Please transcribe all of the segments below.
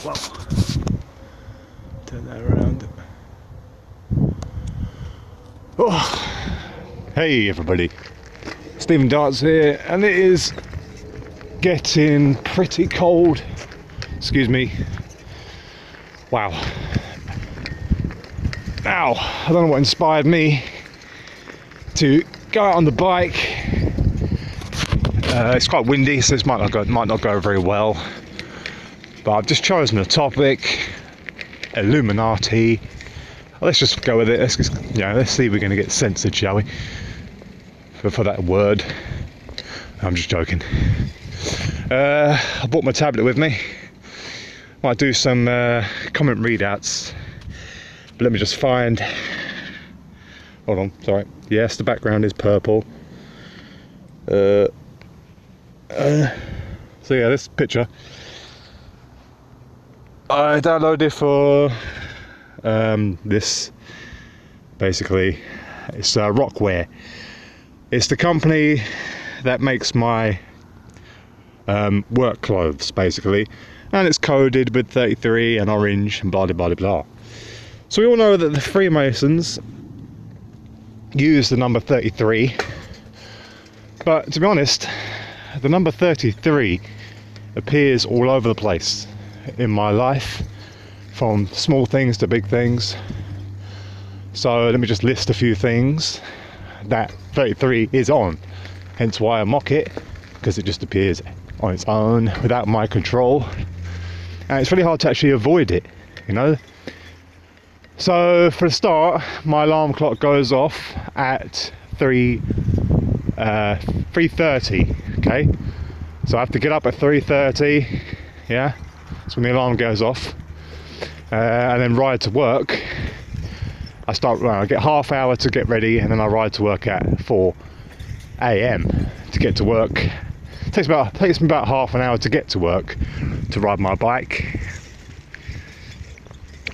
Well, turn that around. Oh, hey everybody, Stephen Darts here, and it is getting pretty cold. Excuse me. Wow. Now, I don't know what inspired me to go out on the bike. It's quite windy, so this might not go very well. But I've just chosen a topic: Illuminati. Let's just go with it. Let's see if we're going to get censored, shall we? For that word. I'm just joking. I brought my tablet with me. Might do some comment readouts. But let me just find. Hold on, sorry. Yes, the background is purple. So yeah, this picture I downloaded it for this. Basically, it's Rockware. It's the company that makes my work clothes, basically, and it's coded with 33 and orange and blah blah blah blah. So we all know that the Freemasons use the number 33, but to be honest, the number 33 appears all over the place in my life, from small things to big things. So let me just list a few things that 33 is on, hence why I mock it, because it just appears on its own without my control, and it's really hard to actually avoid it, you know. So for a start, my alarm clock goes off at 3:30. Okay, so I have to get up at 3:30. Yeah, that's when the alarm goes off, and then ride to work. I get half hour to get ready, and then I ride to work at 4 AM to get to work. It takes me about half an hour to get to work to ride my bike.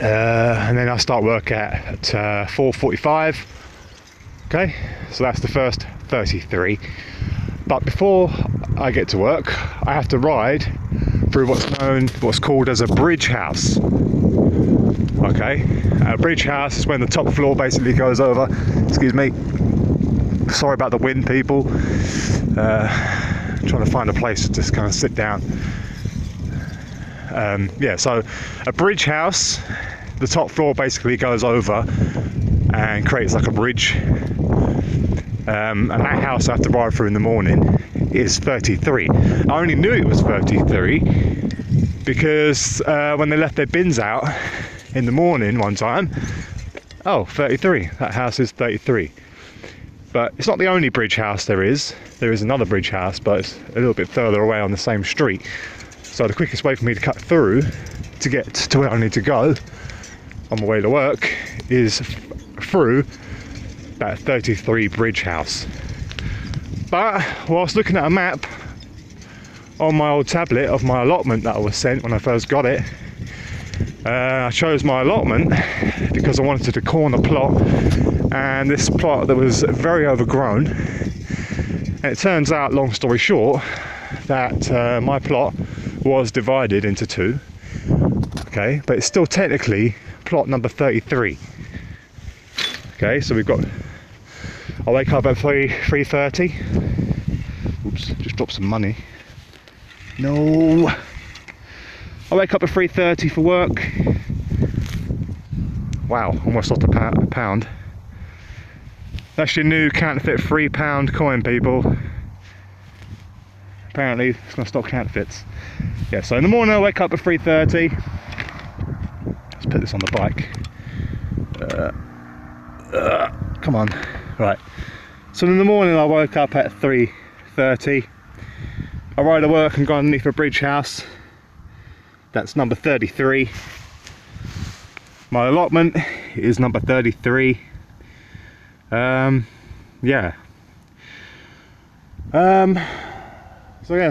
And then I start work at 4:45. Okay, so that's the first 33. But before I get to work, I have to ride through what's called as a bridge house. Okay, a bridge house is when the top floor basically goes over. Excuse me, sorry about the wind, people. Trying to find a place to just kind of sit down. Yeah, so a bridge house, the top floor basically goes over and creates like a bridge, and that house I have to ride through in the morning is 33. I only knew it was 33 because when they left their bins out in the morning one time, 33, that house is 33. But it's not the only bridge house there is another bridge house, but it's a little bit further away on the same street. So the quickest way for me to cut through to get to where I need to go on my way to work is through that 33 bridge house. But whilst looking at a map on my old tablet of my allotment that I was sent when I first got it, I chose my allotment because I wanted a corner plot, and this plot that was very overgrown. And it turns out, long story short, that my plot was divided into two. Okay, but it's still technically plot number 33. Okay, so I wake up at 3:30. Oops, just dropped some money. No. I wake up at 3:30 for work. Wow, almost lost a pound. That's your new counterfeit £3 coin, people. Apparently it's going to stop counterfeits. Yeah, so in the morning I wake up at 3:30. Let's put this on the bike. Come on. Right. So in the morning I woke up at 3:30. I ride to work and go underneath a bridge house. That's number 33. My allotment is number 33. Yeah.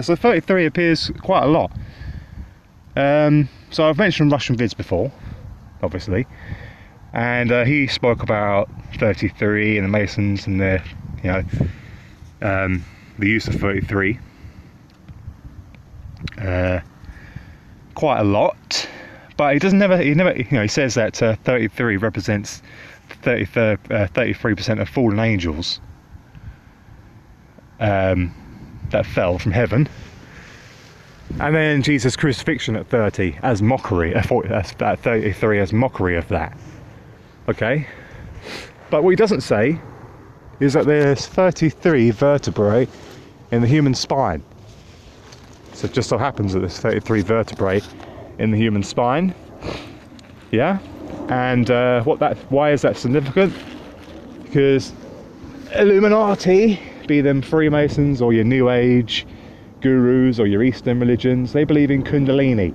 So 33 appears quite a lot. So I've mentioned Russian vids before, obviously, and he spoke about 33 and the Masons and their, the use of 33. Quite a lot. But he never, you know, he says that 33 represents 33% of fallen angels that fell from heaven. And then Jesus' crucifixion at 30 as mockery, at 33 as mockery of that. Okay? But what he doesn't say is that there's 33 vertebrae in the human spine. So it just so happens that there's 33 vertebrae in the human spine. Yeah? And why is that significant? Because Illuminati, be them Freemasons or your New Age gurus or your Eastern religions, they believe in Kundalini.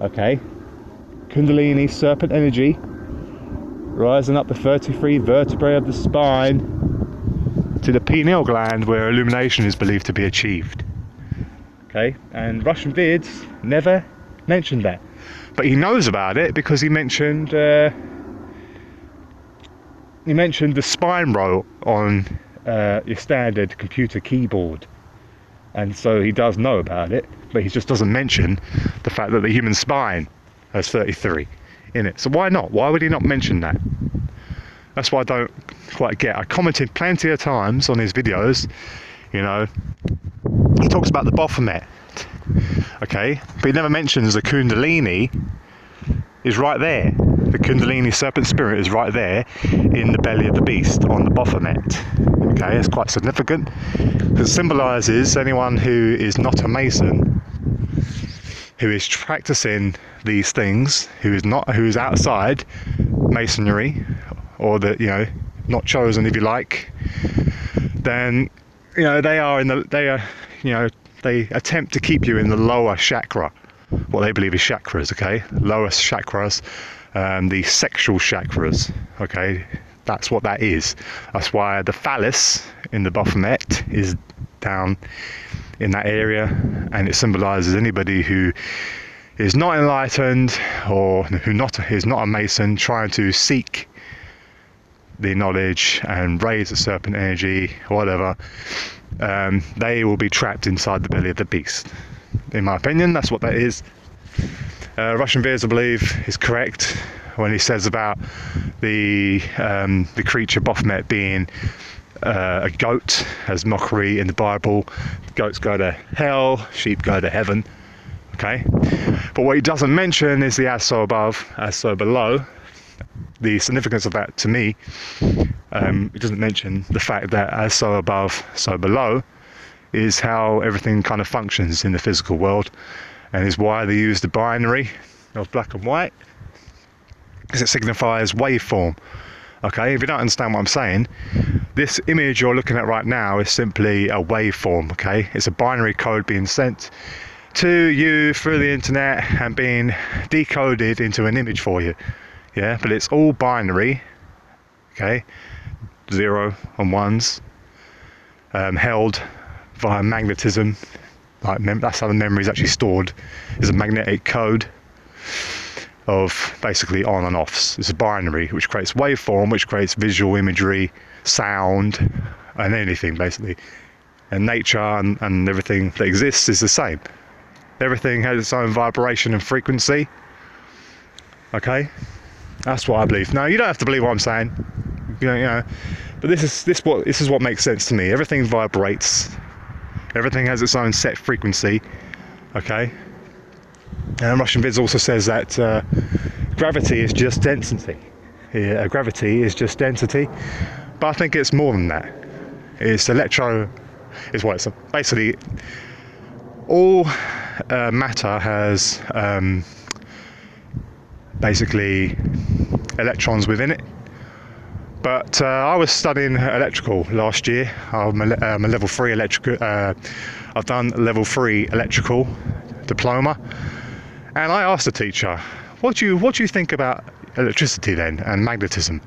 Okay? Kundalini, serpent energy, rising up the 33 vertebrae of the spine to the pineal gland where illumination is believed to be achieved. Okay? And Russian vids never mentioned that. But he knows about it because he mentioned the spine row on your standard computer keyboard. And so he does know about it, but he just doesn't mention the fact that the human spine has 33 in it. So why not? Why would he not mention that? That's what I don't quite get. I commented plenty of times on his videos, you know, he talks about the Baphomet, okay, but he never mentions the Kundalini is right there. The Kundalini serpent spirit is right there in the belly of the beast on the Baphomet. Okay, it's quite significant because it symbolises anyone who is not a Mason, who is practicing these things, who is outside Masonry, or not chosen, if you like. Then they attempt to keep you in the lower chakra, what they believe is chakras. Okay, lowest chakras, the sexual chakras. Okay. That's what that is. That's why the phallus in the Baphomet is down in that area, and it symbolises anybody who is not enlightened or who is not a Mason trying to seek the knowledge and raise the serpent energy or whatever. They will be trapped inside the belly of the beast. In my opinion, that's what that is. Russian Beers, I believe, is correct when he says about the creature Baphomet being a goat as mockery in the Bible. Goats go to hell, sheep go to heaven. Okay, but what he doesn't mention is the as so above, as so below. The significance of that to me, it doesn't mention the fact that as so above, so below is how everything kind of functions in the physical world, and is why they use the binary of black and white, because it signifies waveform. Okay, if you don't understand what I'm saying, this image you're looking at right now is simply a waveform. Okay, it's a binary code being sent to you through the internet and being decoded into an image for you. Yeah, but it's all binary. Okay, 0 and 1s, held via magnetism. That's how the memory is actually stored, is a magnetic code of basically on and offs. It's a binary which creates waveform, which creates visual imagery, sound, and anything basically. And nature and everything that exists is the same. Everything has its own vibration and frequency. Okay, that's what I believe. Now you don't have to believe what I'm saying, but this is what makes sense to me. Everything vibrates. Everything has its own set frequency. Okay. And Russian Vids also says that gravity is just density. Yeah, gravity is just density, but I think it's more than that. It's basically all matter has basically electrons within it. But I was studying electrical last year. I'm a level 3 electrical. I've done level 3 electrical diploma. And I asked the teacher, what do you think about electricity then and magnetism?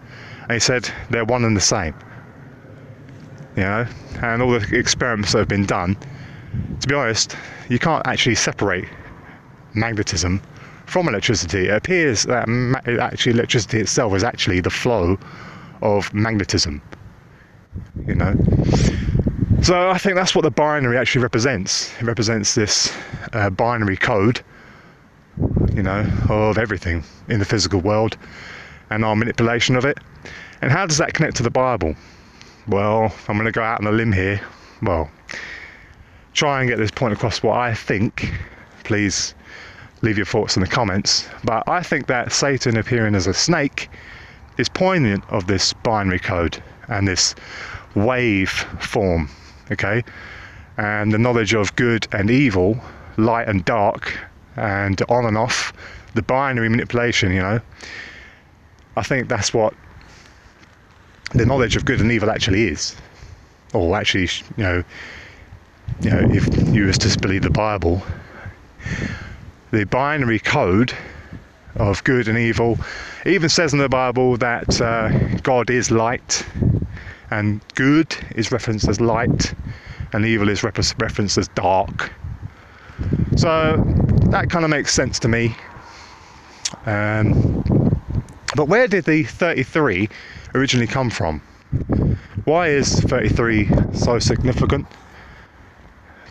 And he said they're one and the same. And all the experiments that have been done, to be honest, you can't actually separate magnetism from electricity. It appears that actually electricity itself is actually the flow of magnetism. So I think that's what the binary actually represents. It represents this binary code. you know, of everything in the physical world and our manipulation of it. And how does that connect to the Bible? Well, I'm going to go out on a limb here. Well, try and get this point across what I think. Please leave your thoughts in the comments. But I think that Satan appearing as a snake is poignant of this binary code and this wave form, okay? And the knowledge of good and evil, light and dark, and on and off, the binary manipulation, you know. I think that's what the knowledge of good and evil actually is. Or actually, you know, if you was to believe the Bible, the binary code of good and evil even says in the Bible that God is light, and good is referenced as light, and evil is referenced as dark. So that kind of makes sense to me. But where did the 33 originally come from? Why is 33 so significant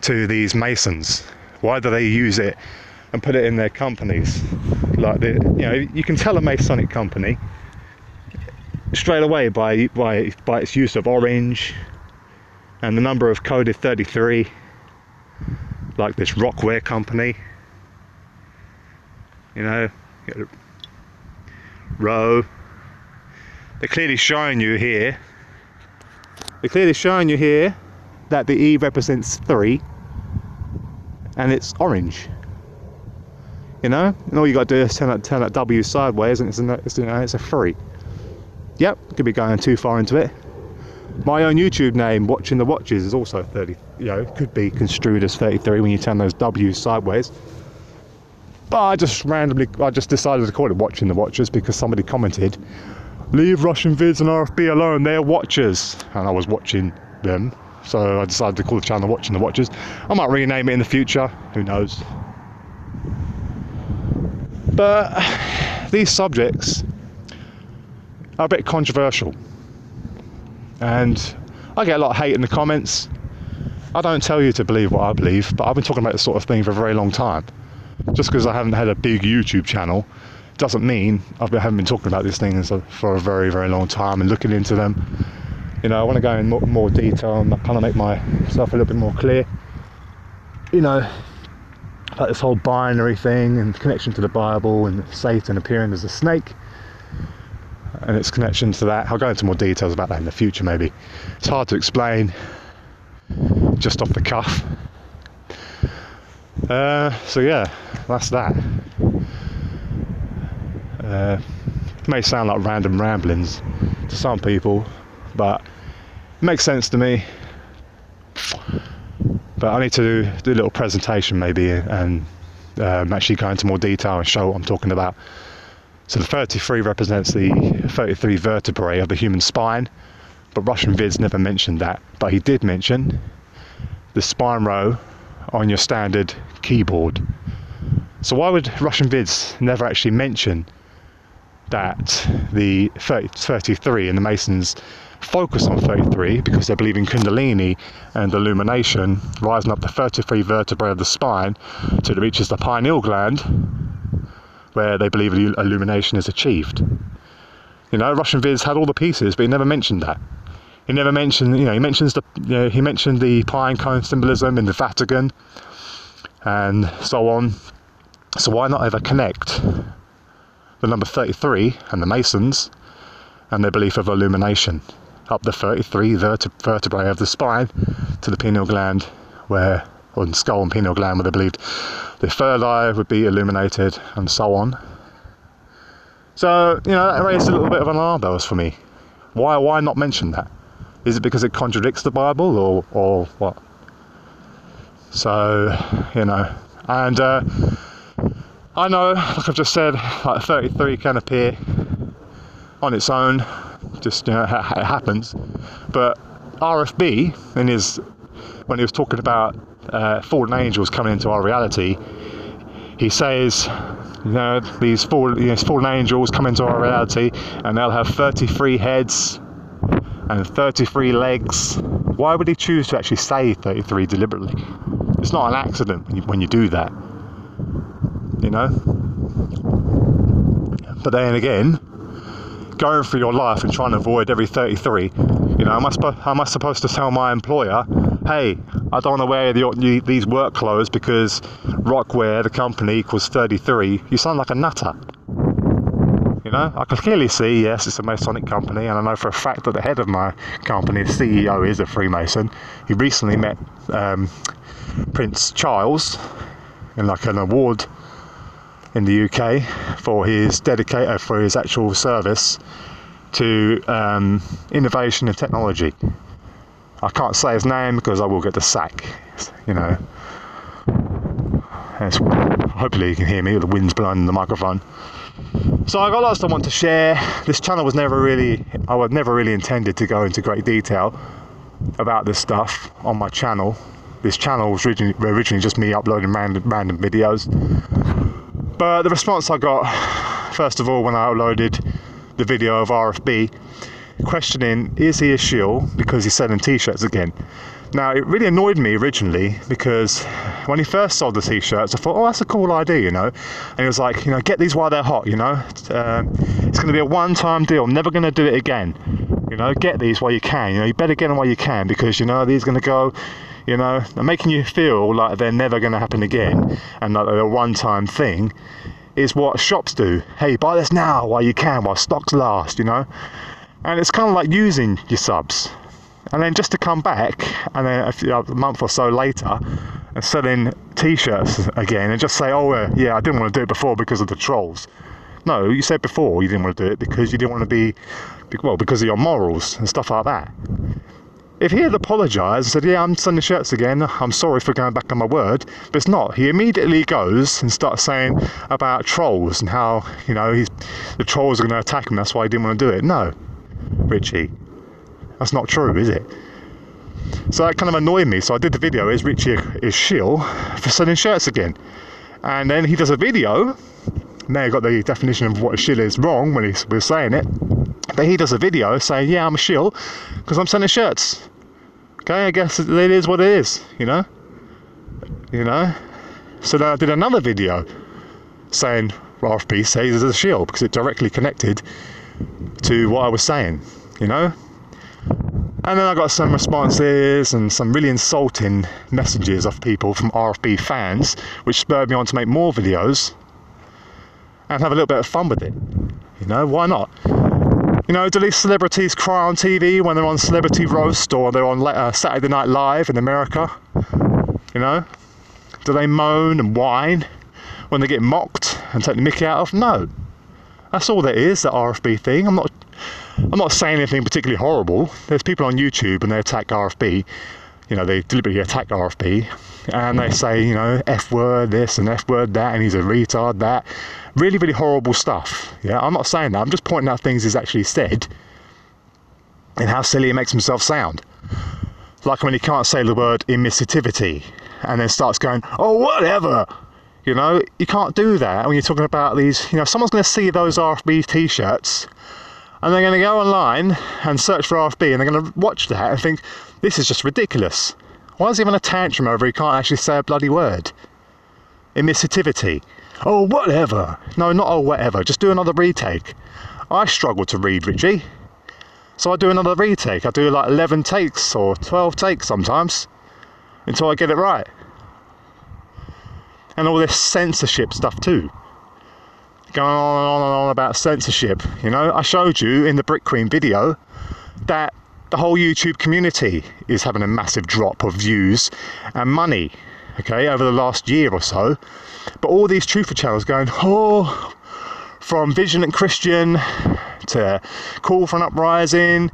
to these Masons? Why do they use it and put it in their companies? Like, you can tell a Masonic company straight away by its use of orange and the number of coded 33, like this Rockware company, you know, row. They're clearly showing you here. That the E represents 3, and it's orange. You know, and all you got to do is turn that W sideways, and it's a 3. Yep, could be going too far into it. My own YouTube name, Watching the Watches, is also 30. You know, could be construed as 33 when you turn those W's sideways. But I just decided to call it Watching the Watchers because somebody commented, "Leave Russian vids and RFB alone, they're watchers." And I was watching them, so I decided to call the channel Watching the Watchers. I might rename it in the future, who knows. But these subjects are a bit controversial, and I get a lot of hate in the comments. I don't tell you to believe what I believe, but I've been talking about this sort of thing for a very long time. Just because I haven't had a big YouTube channel doesn't mean I haven't been talking about these things for a very, very long time and looking into them. You know, I want to go in more detail and kind of make myself a little bit more clear. You know, like this whole binary thing and connection to the Bible and Satan appearing as a snake and its connection to that. I'll go into more details about that in the future, maybe. It's hard to explain just off the cuff. So yeah, that's that. It may sound like random ramblings to some people, but it makes sense to me. But I need to do a little presentation maybe and actually go into more detail and show what I'm talking about. So the 33 represents the 33 vertebrae of the human spine, but Russian Vids never mentioned that. But he did mention the spine row on your standard keyboard. So why would Russian Vids never actually mention that the 33 and the Masons focus on 33 because they believe in Kundalini and illumination, rising up the 33 vertebrae of the spine till it reaches the pineal gland, where they believe illumination is achieved. You know, Russian Vids had all the pieces, but he never mentioned that. He never mentioned, he mentioned the pine cone symbolism in the Vatican and so on. So why not ever connect the number 33 and the Masons and their belief of illumination up the 33 vertebrae of the spine to the pineal gland, or the skull and pineal gland, where they believed the third eye would be illuminated and so on. So, you know, that raised a little bit of alarm bells for me. Why not mention that? Is it because it contradicts the Bible or what? So, you know, and I know, like I've just said, like 33 can appear on its own, just, you know, it happens. But RFB, when he was talking about fallen angels coming into our reality, he says, you know, these fallen angels come into our reality and they'll have 33 heads and 33 legs. Why would he choose to actually say 33 deliberately? It's not an accident when you do that, you know. But then again, going through your life and trying to avoid every 33, you know, am I supposed to tell my employer, hey, I don't want to wear these work clothes because Rockwear, the company, equals 33? You sound like a nutter. You know, I can clearly see, yes, it's a Masonic company, and I know for a fact that the head of my company, the CEO, is a Freemason. He recently met Prince Charles in like an award in the UK for his actual service to innovation and technology. I can't say his name because I will get the sack, you know. Hopefully you can hear me, the wind's blowing the microphone. So I got lots I want to share. This channel was never really intended to go into great detail about this stuff on my channel. This channel was originally just me uploading random videos. But the response I got, first of all, when I uploaded the video of RFB, questioning, is he a shill because he's selling t-shirts again? Now, it really annoyed me originally because when he first sold the t-shirts, I thought, oh, that's a cool idea, you know. And he was like, you know, get these while they're hot, you know. It's going to be a one-time deal. I'm never going to do it again. You know, get these while you can. You know, you better get them while you can because, you know, these are going to go, you know, they're making you feel like they're never going to happen again and that they're a one-time thing is what shops do. Hey, buy this now while you can, while stocks last, you know. And it's kind of like using your subs. And then just to come back, and then a month or so later, and selling t-shirts again, and just say, oh, yeah, I didn't want to do it before because of the trolls. No, you said before you didn't want to do it because you didn't want to be, well, because of your morals and stuff like that. If he had apologised and said, yeah, I'm selling shirts again, I'm sorry for going back on my word, but it's not. He immediately goes and starts saying about trolls and how, you know, the trolls are going to attack him, that's why he didn't want to do it. No, Richie. That's not true, is it? So that kind of annoyed me. So I did the video, is Richie is shill for selling shirts again? And then he does a video. Now I got the definition of what a shill is wrong when he was saying it. But he does a video saying, yeah, I'm a shill because I'm selling shirts. Okay, I guess it is what it is, you know? You know? So then I did another video saying RFB says it's a shill because it directly connected to what I was saying, you know? And then I got some responses and some really insulting messages of people from RFB fans, which spurred me on to make more videos and have a little bit of fun with it. You know, why not? You know, do these celebrities cry on TV when they're on Celebrity Roast or they're on Saturday Night Live in America? You know? Do they moan and whine when they get mocked and take the mickey out of? No. That's all there is, that RFB thing. I'm not saying anything particularly horrible. There's people on YouTube and they attack RFB. You know, they deliberately attack RFB and they say, you know, F word this and F word that and he's a retard that. Really, really horrible stuff. Yeah, I'm not saying that. I'm just pointing out things he's actually said and how silly it makes himself sound. Like when he can't say the word emissivity and then starts going, oh, whatever. You know, you can't do that when you're talking about these, you know, someone's going to see those RFB t-shirts and they're going to go online and search for RFB and they're going to watch that and think, this is just ridiculous. Why is he having a tantrum over he can't actually say a bloody word? Emissivity. Oh, whatever. No, not oh, whatever. Just do another retake. I struggle to read, Richie. So I do another retake. I do like 11 takes or 12 takes sometimes until I get it right. And all this censorship stuff too. Going on and on about censorship. You know, I showed you in the Brick Queen video that the whole YouTube community is having a massive drop of views and money, okay, over the last year or so. But all these truther channels going, oh, from Vigilant Christian to Call for an Uprising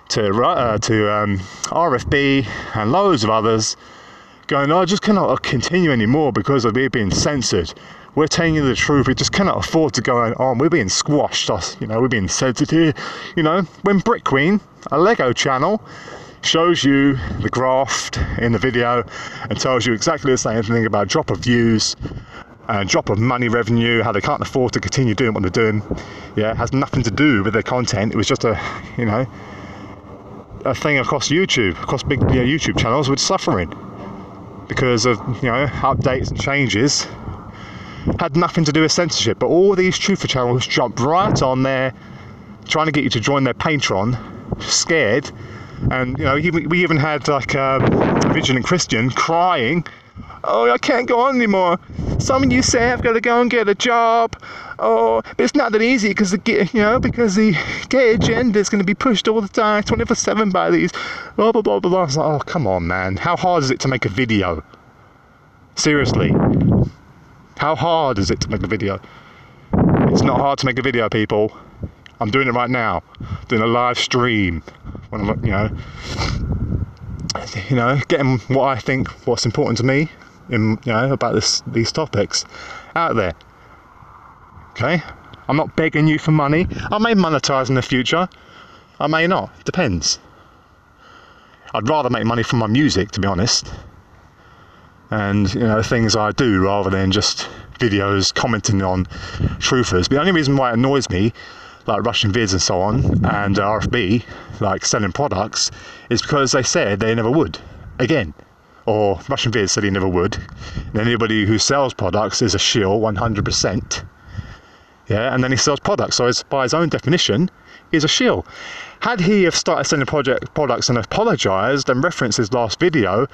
to RFB and loads of others going, oh, I just cannot continue anymore because of it being censored. We're telling you the truth. We just cannot afford to go on. We're being squashed. You know, we're being censored here. You know, when Brick Queen, a Lego channel, shows you the graft in the video and tells you exactly the same thing about drop of views and drop of money revenue, how they can't afford to continue doing what they're doing. Yeah, it has nothing to do with their content. It was just a, you know, a thing across YouTube, across big YouTube channels, with suffering because of, you know, updates and changes had nothing to do with censorship, but all these truther channels jumped right on there, trying to get you to join their Patreon, scared. And you know, we even had like a vigilant Christian crying, "Oh, I can't go on anymore. Some of you say I've got to go and get a job. Oh, but it's not that easy because the gay agenda is going to be pushed all the time, 24/7 by these blah blah blah blah." I was like, oh, come on, man. How hard is it to make a video? Seriously, how hard is it to make a video? It's not hard to make a video, people. I'm doing it right now, doing a live stream. When I'm, getting what I think, what's important to me, about these topics out there. Okay, I'm not begging you for money. I may monetize in the future. I may not. Depends. I'd rather make money from my music, to be honest, and things I do, rather than just videos commenting on truthers. But the only reason why it annoys me, like Russian vids and so on, and RFB, like selling products, is because they said they never would again. Or Russian vids said he never would. And anybody who sells products is a shill 100%. Yeah, and then he sells products, so by his own definition, he's a shill. Had he have started selling products and apologised and referenced his last video,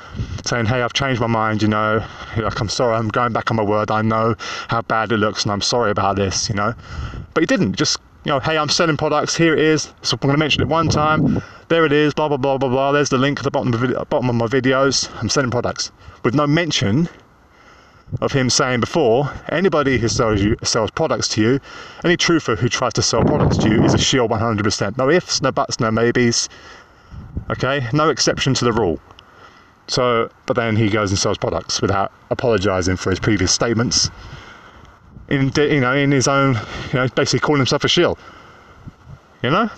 saying, "Hey, I've changed my mind, like, I'm sorry, I'm going back on my word, I know how bad it looks and I'm sorry about this, But he didn't, just, "Hey, I'm selling products, here it is, so I'm going to mention it one time, there it is, blah, blah, blah, blah, blah, there's the link at the bottom of my videos, I'm selling products," with no mention of him saying before, anybody who sells products to you, any truther who tries to sell products to you is a shield 100%. No ifs, no buts, no maybes. Okay, no exception to the rule. So, but then he goes and sells products without apologising for his previous statements. In his own, basically calling himself a shill. And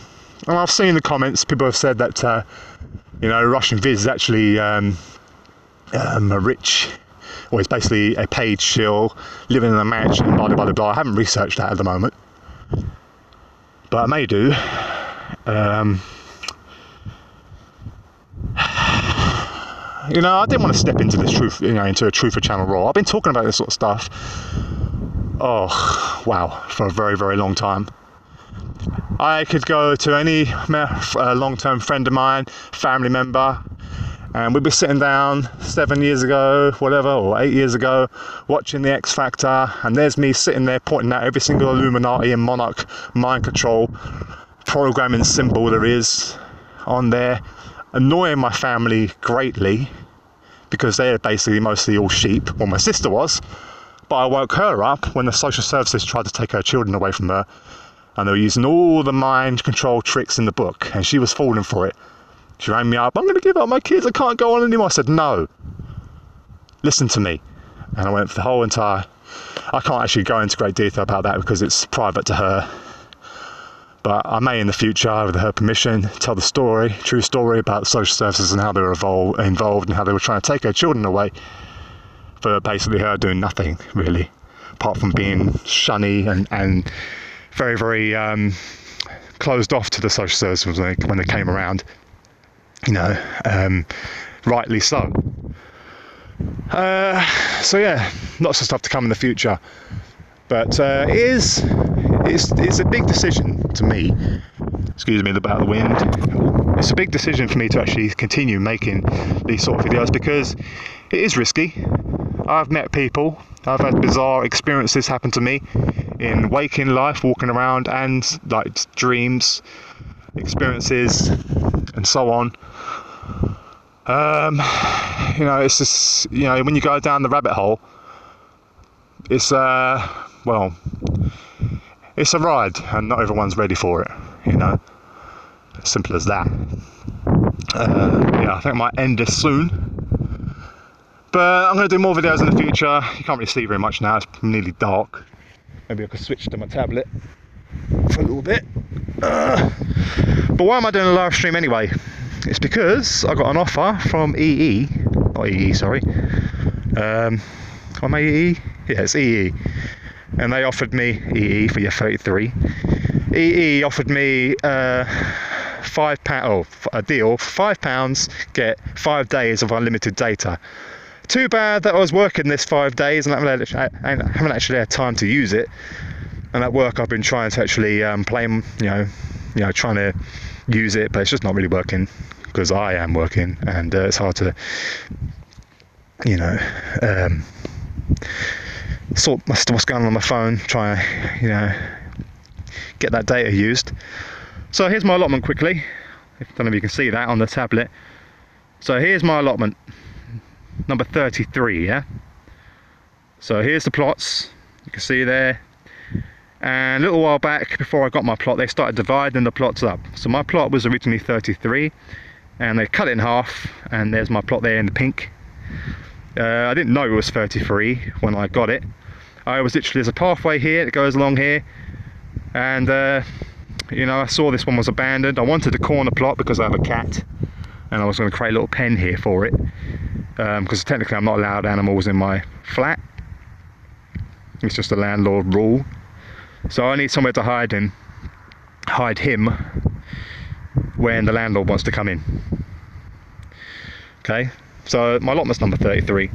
I've seen the comments. People have said that, Russian Viz is actually a rich. Or he's basically a paid shill, living in a mansion, blah, blah, blah, blah. I haven't researched that at the moment, but I may do. I didn't want to step into this into a truther channel role. I've been talking about this sort of stuff, for a very, very long time. I could go to any long-term friend of mine, family member, and we'd be sitting down 7 years ago, whatever, or 8 years ago, watching the X Factor, and there's me sitting there pointing out every single Illuminati and Monarch mind control programming symbol there is on there, annoying my family greatly, because they're basically mostly all sheep. Well, my sister was, but I woke her up when the social services tried to take her children away from her, and they were using all the mind control tricks in the book, and she was falling for it. She rang me up, "I'm going to give up my kids, I can't go on anymore." I said, "No, listen to me." And I went for the whole entire, I can't actually go into great detail about that because it's private to her, but I may in the future, with her permission, tell the true story about the social services and how they were involved and how they were trying to take her children away for basically her doing nothing really, apart from being shunny and very, very closed off to the social services when they came around. Rightly so. So yeah, lots of stuff to come in the future, but it's a big decision to me. Excuse me about the wind. It's a big decision for me to actually continue making these sort of videos because it is risky. I've met people, I've had bizarre experiences happen to me in waking life, walking around, and like dreams, experiences, and so on. It's just, when you go down the rabbit hole, it's it's a ride, and not everyone's ready for it, simple as that. I think I might end this soon, but I'm going to do more videos in the future. You can't really see very much now, it's nearly dark. Maybe I could switch to my tablet for a little bit. But why am I doing a live stream anyway? It's because I got an offer from EE, not EE, sorry. Am I EE? Yeah, it's EE. And they offered me, EE for your 33, EE offered me £5, a deal for £5, get 5 days of unlimited data. Too bad that I was working this 5 days and I haven't actually had time to use it. And at work I've been trying to actually play, trying to use it, but it's just not really working because I am working, and it's hard to, sort what's going on my phone, try get that data used. So here's my allotment quickly. I don't know if you can see that on the tablet. So here's my allotment, number 33, yeah? So here's the plots, you can see there. And a little while back, before I got my plot, they started dividing the plots up. So my plot was originally 33, and they cut it in half, and there's my plot there in the pink. I didn't know it was 33 when I got it. I was literally, there's a pathway here that goes along here, and I saw this one was abandoned. I wanted a corner plot because I have a cat, and I was going to create a little pen here for it, because technically I'm not allowed animals in my flat. It's just a landlord rule. So I need somewhere to hide him when the landlord wants to come in. Okay, so my allotment's number 33.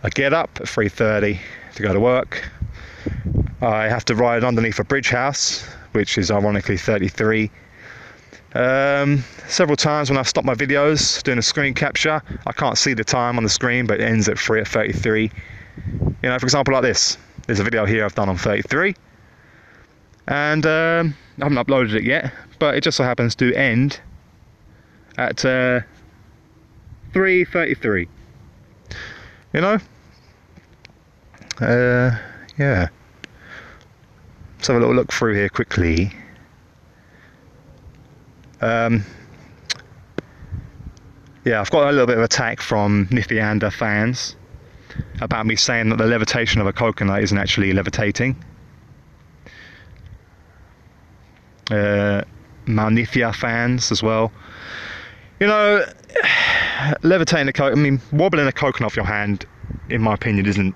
I get up at 3:30 to go to work. I have to ride underneath a bridge house, which is ironically 33. Several times when I've stopped my videos doing a screen capture, I can't see the time on the screen, but it ends at 33. For example, like this. There's a video here I've done on 33, and I haven't uploaded it yet, but it just so happens to end at 3:33. Yeah. Let's have a little look through here quickly. Yeah, I've got a little bit of attack from Nithianda fans about me saying that the levitation of a coconut isn't actually levitating. Malnithia fans as well. Levitating a coconut, wobbling a coconut off your hand, in my opinion, isn't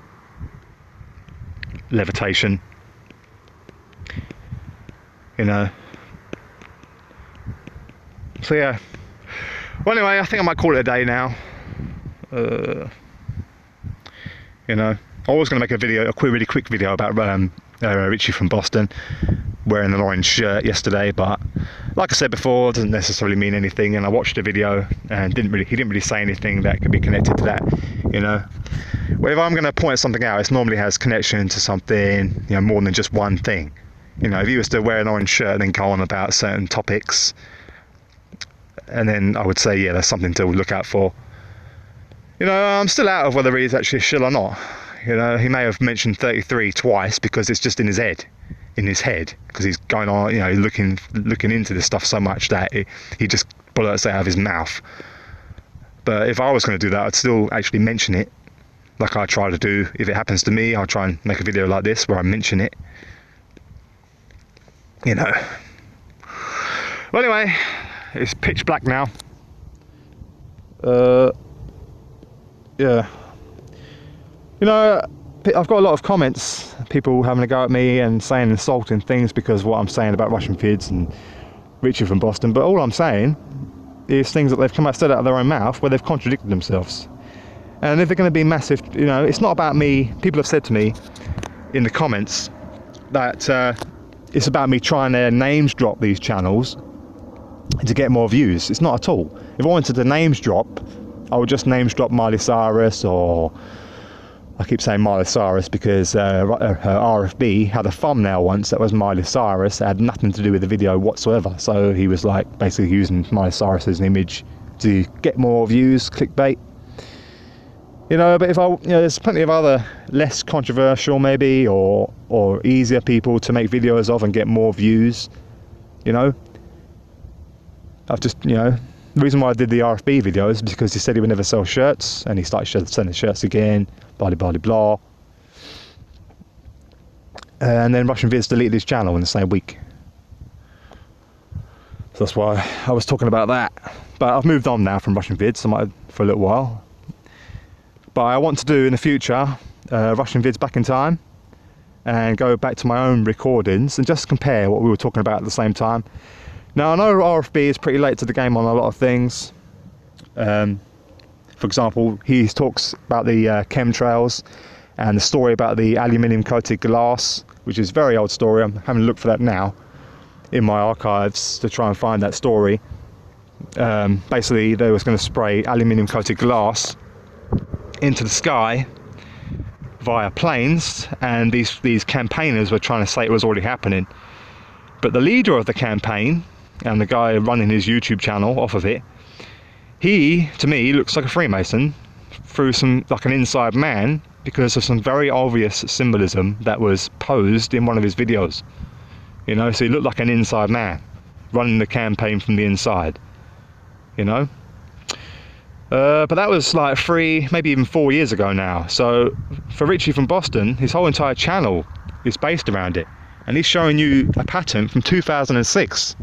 levitation. So yeah. Well, anyway, I think I might call it a day now. I was going to make a really quick video about Richie from Boston wearing an orange shirt yesterday, but like I said before, it doesn't necessarily mean anything. And I watched the video and he didn't really say anything that could be connected to that. Well, if I'm going to point something out, it normally has connection to something, more than just one thing. If you was to wear an orange shirt and then go on about certain topics, and then I would say, yeah, there's something to look out for. I'm still out of whether he's actually a shill or not. He may have mentioned 33 twice because it's just in his head, because he's going on, looking into this stuff so much that he just blurts it out of his mouth. But if I was going to do that, I'd still actually mention it, like I try to do. If it happens to me, I'll try and make a video like this where I mention it. Well, anyway, it's pitch black now. Yeah. I've got a lot of comments, people having a go at me and saying insulting things because of what I'm saying about Russian vids and Richard from Boston, but all I'm saying is things that they've said out of their own mouth where they've contradicted themselves. And if they're going to be massive, it's not about me. People have said to me in the comments that it's about me trying to names drop these channels to get more views. It's not at all. If I wanted to names drop, I would just names drop Miley Cyrus, or I keep saying Miley Cyrus because her RFB had a thumbnail once that was Miley Cyrus. It had nothing to do with the video whatsoever. So he was like basically using Miley Cyrus as an image to get more views, clickbait. But if there's plenty of other less controversial maybe or easier people to make videos of and get more views. I've just the reason why I did the RFB video is because he said he would never sell shirts, and he started selling shirts again, blah blah blah. And then Russian Vids deleted his channel in the same week. So that's why I was talking about that. But I've moved on now from Russian Vids, for a little while. But I want to do in the future Russian Vids back in time and go back to my own recordings and just compare what we were talking about at the same time. Now I know RFB is pretty late to the game on a lot of things. For example, he talks about the chemtrails and the story about the aluminium coated glass, which is a very old story. I'm having a look for that now in my archives to try and find that story. Basically, they was going to spray aluminium coated glass into the sky via planes, and these campaigners were trying to say it was already happening. But the leader of the campaign and the guy running his YouTube channel off of it, he, to me, looks like a Freemason through like an inside man, because of some very obvious symbolism that was posed in one of his videos. You know, so he looked like an inside man running the campaign from the inside, you know. But that was like 3, maybe even 4 years ago now. So for Richie from Boston, his whole entire channel is based around it, and he's showing you a pattern from 2006.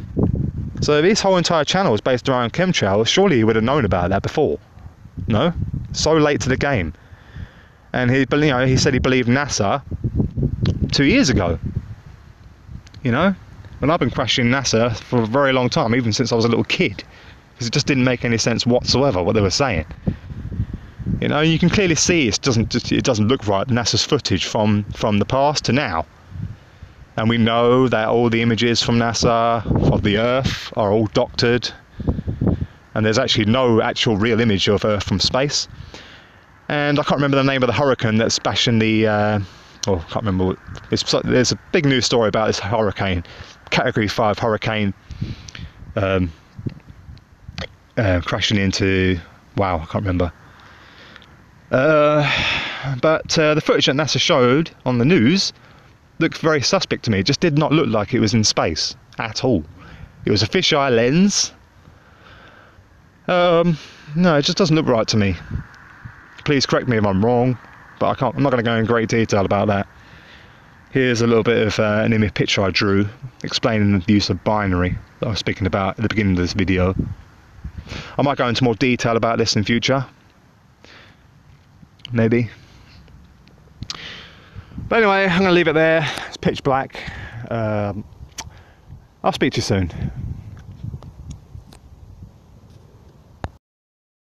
So if his whole entire channel is based around chemtrails, surely he would have known about that before. No? So late to the game. And he, you know, he said he believed NASA 2 years ago. You know? And I've been questioning NASA for a very long time, even since I was a little kid, because it just didn't make any sense whatsoever what they were saying. You know, you can clearly see it doesn't look right, NASA's footage from the past to now. And we know that all the images from NASA of the Earth are all doctored, and there's actually no actual real image of Earth from space. And I can't remember the name of the hurricane that's bashing the I can't remember what, there's a big news story about this hurricane, category 5 hurricane, crashing into, wow, I can't remember. But the footage that NASA showed on the news looked very suspect to me. It just did not look like it was in space at all. It was a fisheye lens. No, it just doesn't look right to me. Please correct me if I'm wrong, but I'm not going to go in great detail about that. Here's a little bit of an image picture I drew explaining the use of binary that I was speaking about at the beginning of this video. I might go into more detail about this in future, maybe. But anyway, I'm going to leave it there. It's pitch black. I'll speak to you soon.